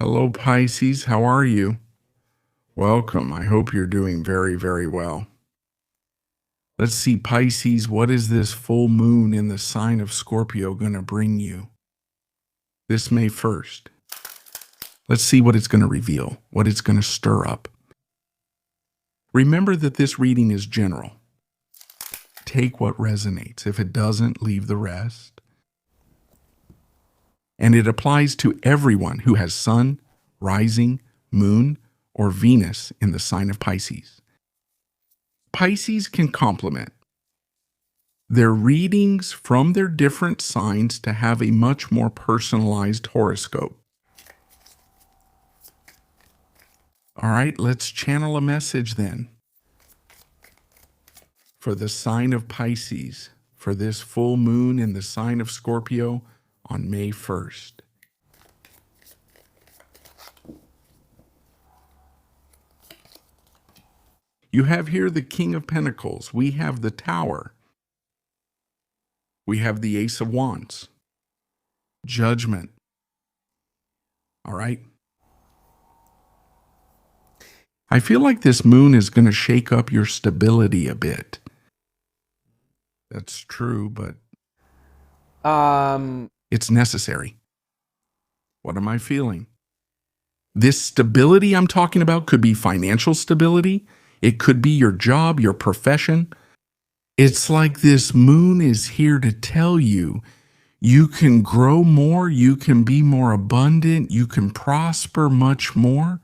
Hello, Pisces. How are you? Welcome. I hope you're doing very, very well. Let's see, Pisces, what is this full moon in the sign of Scorpio going to bring you this May 1st? Let's see what it's going to reveal, what it's going to stir up. Remember that this reading is general. Take what resonates. If it doesn't, leave the rest. And it applies to everyone who has sun, rising, moon, or Venus in the sign of Pisces. Pisces can complement their readings from their different signs to have a much more personalized horoscope. All right, let's channel a message then for the sign of Pisces, for this full moon in the sign of Scorpio on May 1st. You have here the King of Pentacles. We have the Tower. We have the Ace of Wands. Judgment. All right. I feel like this moon is going to shake up your stability a bit. That's true, but it's necessary. What am I feeling? This stability I'm talking about could be financial stability. It could be your job, your profession. It's like this moon is here to tell you you can grow more, you can be more abundant, you can prosper much more.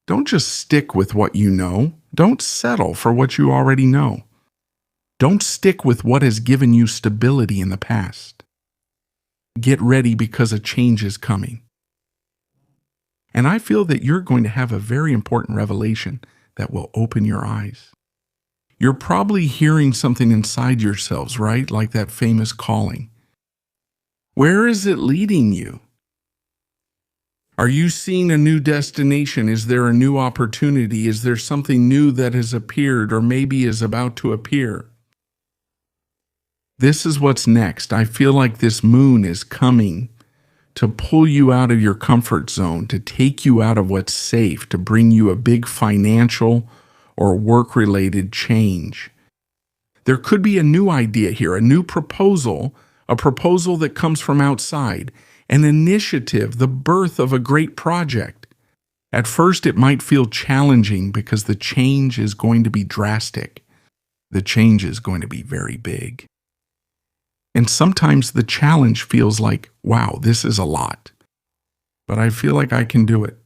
Don't just stick with what you know. Don't settle for what you already know. Don't stick with what has given you stability in the past. Get ready because a change is coming. And I feel that you're going to have a very important revelation that will open your eyes. You're probably hearing something inside yourselves, right? Like that famous calling. Where is it leading you? Are you seeing a new destination? Is there a new opportunity? Is there something new that has appeared or maybe is about to appear? This is what's next. I feel like this moon is coming to pull you out of your comfort zone, to take you out of what's safe, to bring you a big financial or work-related change. There could be a new idea here, a new proposal, a proposal that comes from outside, an initiative, the birth of a great project. At first, it might feel challenging because the change is going to be drastic. The change is going to be very big. And sometimes the challenge feels like, wow, this is a lot. But I feel like I can do it.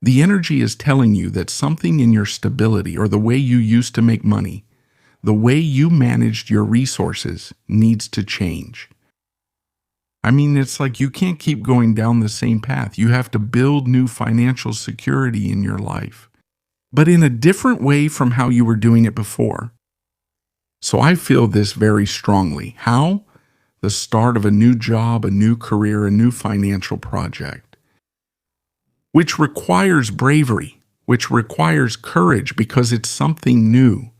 The energy is telling you that something in your stability or the way you used to make money, the way you managed your resources needs to change. I mean, it's like you can't keep going down the same path. You have to build new financial security in your life, but in a different way from how you were doing it before. So I feel this very strongly. How? The start of a new job, a new career, a new financial project, which requires bravery, which requires courage because it's something new.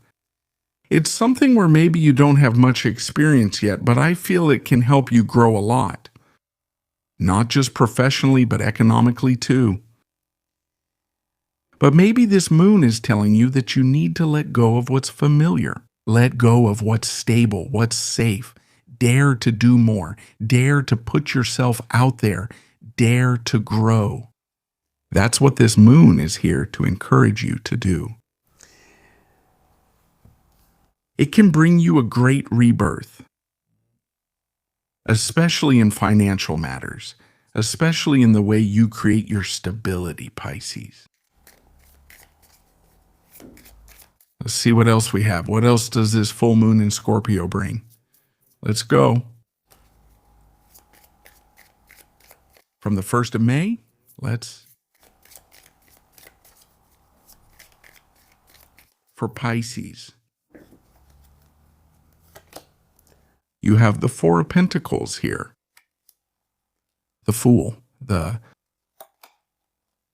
It's something where maybe you don't have much experience yet, but I feel it can help you grow a lot. Not just professionally, but economically too. But maybe this moon is telling you that you need to let go of what's familiar. Let go of what's stable, what's safe. Dare to do more. Dare to put yourself out there. Dare to grow. That's what this moon is here to encourage you to do. It can bring you a great rebirth, especially in financial matters, especially in the way you create your stability, Pisces. Let's see what else we have. What else does this full moon in Scorpio bring? Let's go. From the 1st of May, for Pisces, you have the Four of Pentacles here. The Fool, the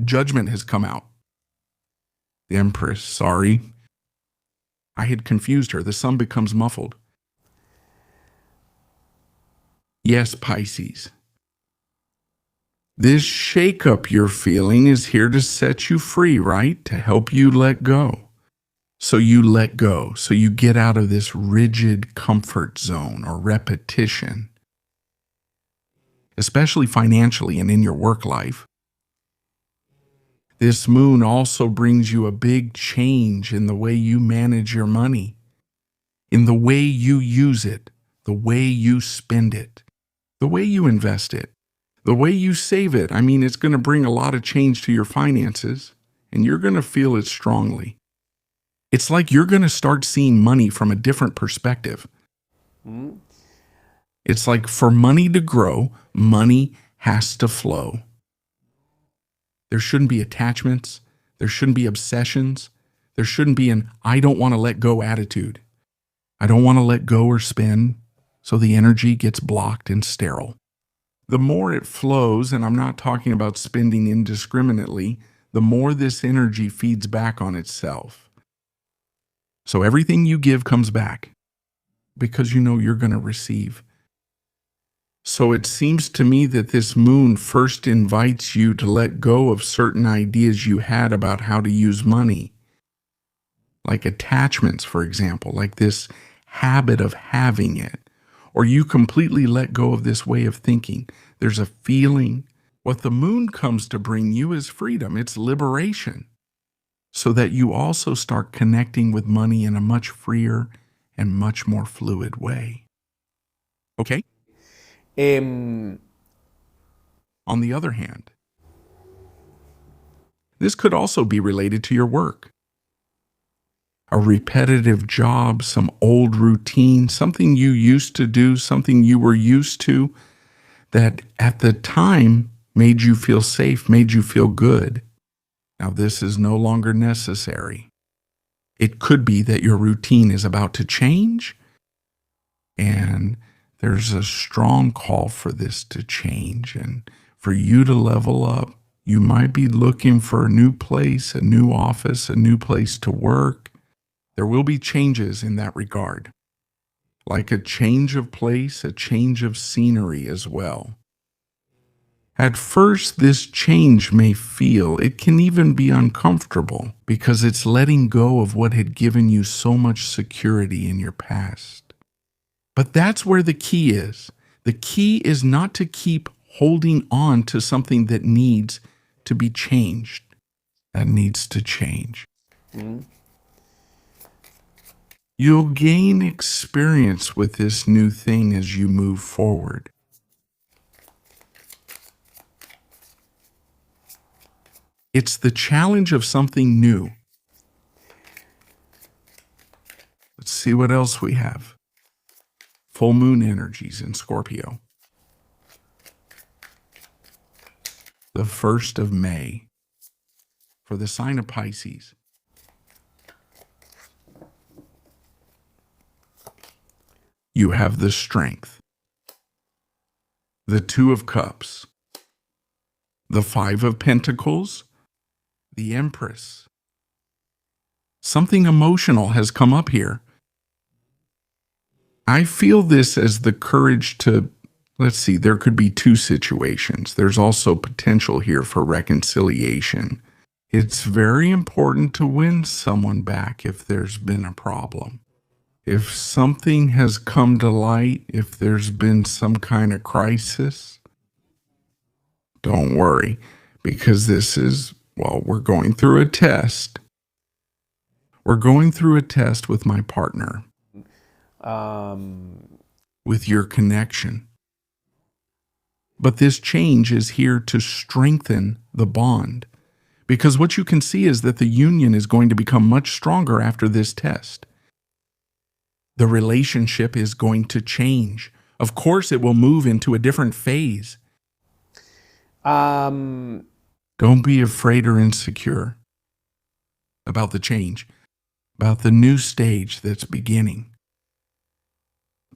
Judgment has come out. The Empress, sorry. I had confused her. The sun becomes muffled. Yes, Pisces. This shakeup you're feeling is here to set you free, right? To help you let go. So you let go. So you get out of this rigid comfort zone or repetition, especially financially and in your work life. This moon also brings you a big change in the way you manage your money, in the way you use it, the way you spend it, the way you invest it, the way you save it. I mean, it's going to bring a lot of change to your finances, and you're going to feel it strongly. It's like you're going to start seeing money from a different perspective. It's like for money to grow, money has to flow. There shouldn't be attachments. There shouldn't be obsessions. There shouldn't be an I don't want to let go attitude. I don't want to let go or spend, so the energy gets blocked and sterile. The more it flows, and I'm not talking about spending indiscriminately, the more this energy feeds back on itself. So everything you give comes back because you know you're going to receive. So it seems to me that this moon first invites you to let go of certain ideas you had about how to use money, like attachments, for example, like this habit of having it, or you completely let go of this way of thinking. There's a feeling. What the moon comes to bring you is freedom. It's liberation, so that you also start connecting with money in a much freer and much more fluid way. Okay? On the other hand, this could also be related to your work. A repetitive job, some old routine, something you used to do, something you were used to that at the time made you feel safe, made you feel good. Now, this is no longer necessary. It could be that your routine is about to change, and there's a strong call for this to change and for you to level up. You might be looking for a new place, a new office, a new place to work. There will be changes in that regard, like a change of place, a change of scenery as well. At first, this change may feel, it can even be uncomfortable because it's letting go of what had given you so much security in your past. But that's where the key is. The key is not to keep holding on to something that needs to be changed, that needs to change. You'll gain experience with this new thing as you move forward. It's the challenge of something new. Let's see what else we have. Full moon energies in Scorpio. The 1st of May for the sign of Pisces. You have the Strength, the 2 of Cups, the 5 of Pentacles, the Empress. Something emotional has come up here. I feel this as the courage to, let's see, there could be 2 situations. There's also potential here for reconciliation. It's very important to win someone back if there's been a problem. If something has come to light, if there's been some kind of crisis, don't worry, because this is, well, we're going through a test. We're going through a test with my partner, with your connection. But this change is here to strengthen the bond, because what you can see is that the union is going to become much stronger after this test. The relationship is going to change. Of course, it will move into a different phase. Don't be afraid or insecure about the change, about the new stage that's beginning.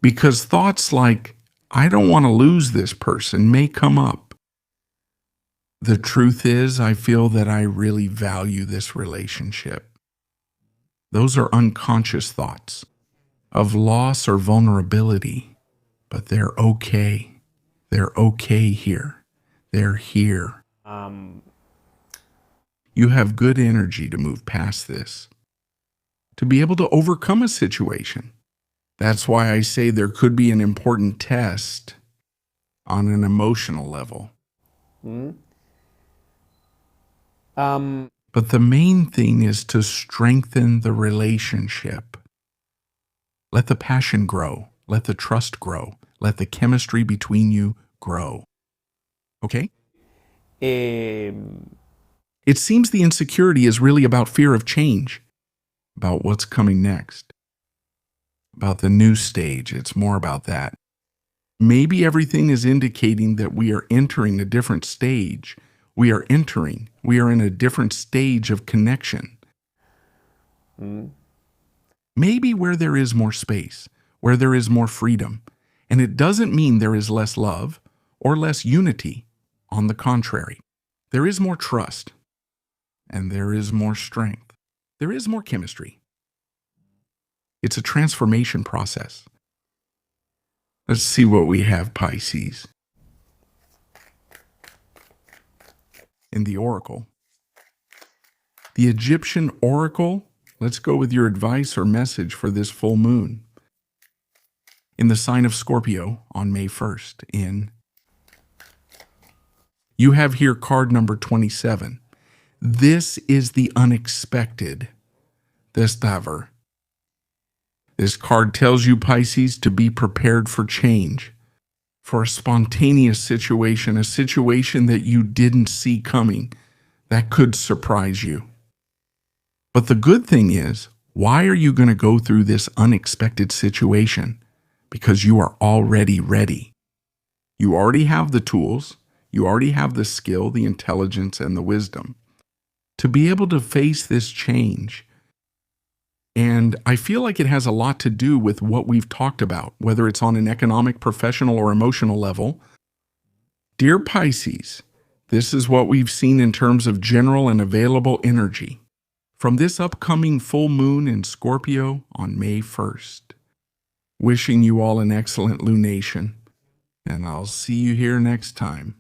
Because thoughts like, I don't want to lose this person, may come up. The truth is, I feel that I really value this relationship. Those are unconscious thoughts of loss or vulnerability, but they're okay. They're okay here. They're here. Um, You have good energy to move past this, to be able to overcome a situation. That's why I say there could be an important test on an emotional level. But the main thing is to strengthen the relationship. Let the passion grow. Let the trust grow. Let the chemistry between you grow. Okay? eh, It seems the insecurity is really about fear of change, about what's coming next, about the new stage. It's more about that. Maybe everything is indicating that we are entering a different stage. We are in a different stage of connection. Maybe where there is more space, where there is more freedom. And it doesn't mean there is less love or less unity. On the contrary, there is more trust, and there is more strength. There is more chemistry. It's a transformation process. Let's see what we have, Pisces. In the oracle. The Egyptian oracle, let's go with your advice or message for this full moon. In the sign of Scorpio on May 1st, you have here card number 27. This is the unexpected. This Daver. This card tells you, Pisces, to be prepared for change, for a spontaneous situation, a situation that you didn't see coming, that could surprise you. But the good thing is, why are you going to go through this unexpected situation? Because you are already ready. You already have the tools, you already have the skill, the intelligence, and the wisdom to be able to face this change. And I feel like it has a lot to do with what we've talked about, whether it's on an economic, professional, or emotional level. Dear Pisces, this is what we've seen in terms of general and available energy from this upcoming full moon in Scorpio on May 1st. Wishing you all an excellent lunation, and I'll see you here next time.